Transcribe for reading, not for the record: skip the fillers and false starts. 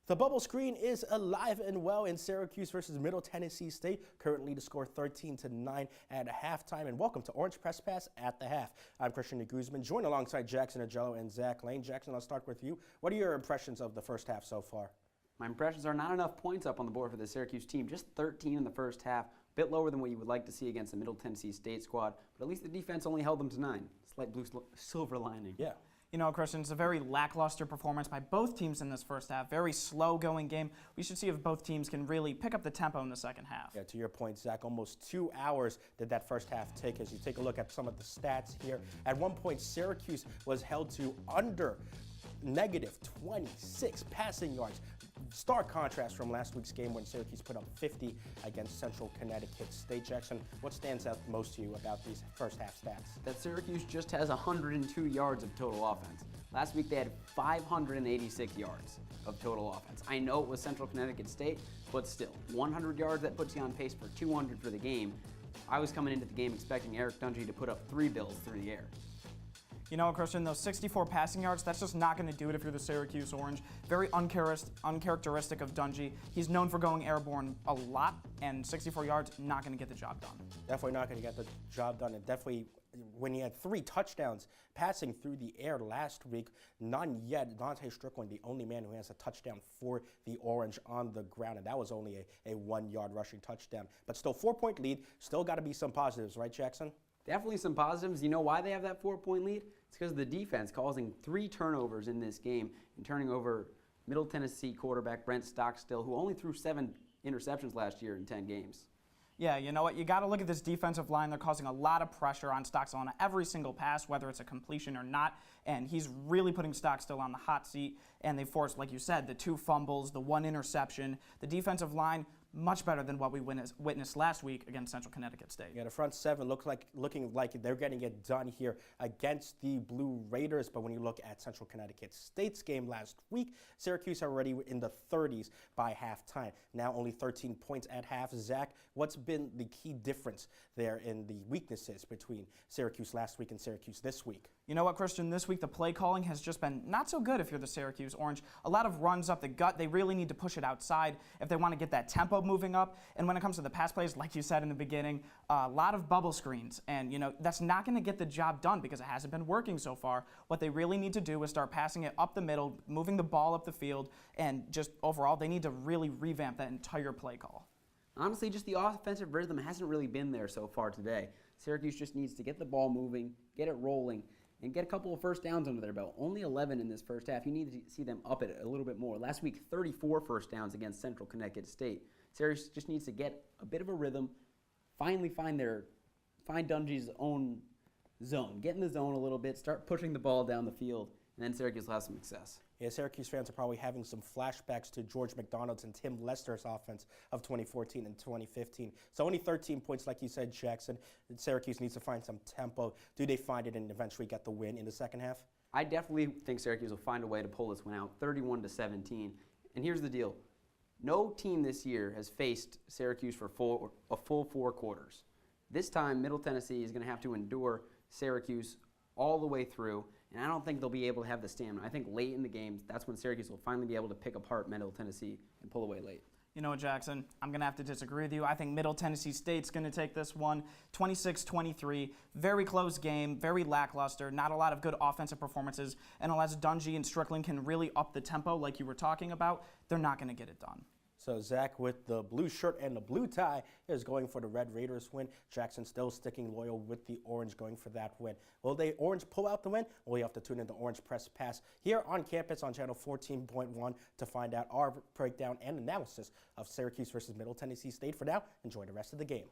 The bubble screen is alive and well in Syracuse versus Middle Tennessee State. Currently the score 13-9 at halftime. And welcome to Orange Press Pass at the half. I'm Christian Guzman, joined alongside Jackson Ajello and Zach Lane. Jackson, I'll start with you. What are your impressions of the first half so far? My impressions are not enough points up on the board for the Syracuse team. Just 13 in the first half. A bit lower than what you would like to see against the Middle Tennessee State squad. But at least the defense only held them to 9. Slight blue silver lining. Yeah. You know, Christian, it's a very lackluster performance by both teams in this first half. Very slow-going game. We should see if both teams can really pick up the tempo in the second half. Yeah, to your point, Zach, almost 2 hours did that first half take. As you take a look at some of the stats here, at one point, Syracuse was held to under negative 26 passing yards. Stark contrast from last week's game when Syracuse put up 50 against Central Connecticut State. Jackson, what stands out most to you about these first half stats? That Syracuse just has 102 yards of total offense. Last week they had 586 yards of total offense. I know it was Central Connecticut State, but still, 100 yards, that puts you on pace for 200 for the game. I was coming into the game expecting Eric Dungey to put up 3 bills through the air. You know, Christian, those 64 passing yards, that's just not going to do it if you're the Syracuse Orange. Very uncharacteristic of Dungey. He's known for going airborne a lot, and 64 yards, not going to get the job done. Definitely not going to get the job done, and definitely when he had 3 touchdowns passing through the air last week, none yet. Dante Strickland, the only man who has a touchdown for the Orange on the ground, and that was only a 1-yard rushing touchdown. But still, 4-point lead, still got to be some positives, right, Jackson? Definitely some positives. You know why they have that 4-point lead? It's because of the defense causing 3 turnovers in this game and turning over Middle Tennessee quarterback Brent Stockstill, who only threw 7 interceptions last year in 10 games. Yeah, you know what? You got to look at this defensive line. They're causing a lot of pressure on Stockstill on every single pass, whether it's a completion or not. And he's really putting Stockstill on the hot seat. And they forced, like you said, the 2 fumbles, the 1 interception. The defensive line, much better than what we witnessed last week against Central Connecticut State. Yeah, the front 7 looking like they're getting it done here against the Blue Raiders. But when you look at Central Connecticut State's game last week, Syracuse already in the 30s by halftime. Now only 13 points at half. Zach, what's been the key difference there in the weaknesses between Syracuse last week and Syracuse this week? You know what, Christian? This week the play calling has just been not so good if you're the Syracuse Orange. A lot of runs up the gut. They really need to push it outside if they want to get that tempo moving up. And when it comes to the pass plays, like you said in the beginning, a lot of bubble screens. And, you know, that's not going to get the job done because it hasn't been working so far. What they really need to do is start passing it up the middle, moving the ball up the field, and just overall, they need to really revamp that entire play call. Honestly, just the offensive rhythm hasn't really been there so far today. Syracuse just needs to get the ball moving, get it rolling, and get a couple of first downs under their belt. Only 11 in this first half. You need to see them up it a little bit more. Last week, 34 first downs against Central Connecticut State. Syracuse just needs to get a bit of a rhythm, finally find Dungey's own zone. Get in the zone a little bit, start pushing the ball down the field, and then Syracuse will have some success. Yeah, Syracuse fans are probably having some flashbacks to George McDonald's and Tim Lester's offense of 2014 and 2015. So only 13 points, like you said, Jackson. Syracuse needs to find some tempo. Do they find it and eventually get the win in the second half? I definitely think Syracuse will find a way to pull this one out, 31-17. And here's the deal. No team this year has faced Syracuse for a full 4 quarters. This time, Middle Tennessee is going to have to endure Syracuse all the way through, and I don't think they'll be able to have the stamina. I think late in the game, that's when Syracuse will finally be able to pick apart Middle Tennessee and pull away late. You know what, Jackson? I'm going to have to disagree with you. I think Middle Tennessee State's going to take this one 26-23. Very close game, very lackluster, not a lot of good offensive performances. And unless Dungey and Strickland can really up the tempo like you were talking about, they're not going to get it done. So Zach, with the blue shirt and the blue tie, is going for the Red Raiders win. Jackson still sticking loyal with the Orange, going for that win. Will the Orange pull out the win? Well, you have to tune in to Orange Press Pass here on campus on channel 14.1 to find out our breakdown and analysis of Syracuse versus Middle Tennessee State. For now, enjoy the rest of the game.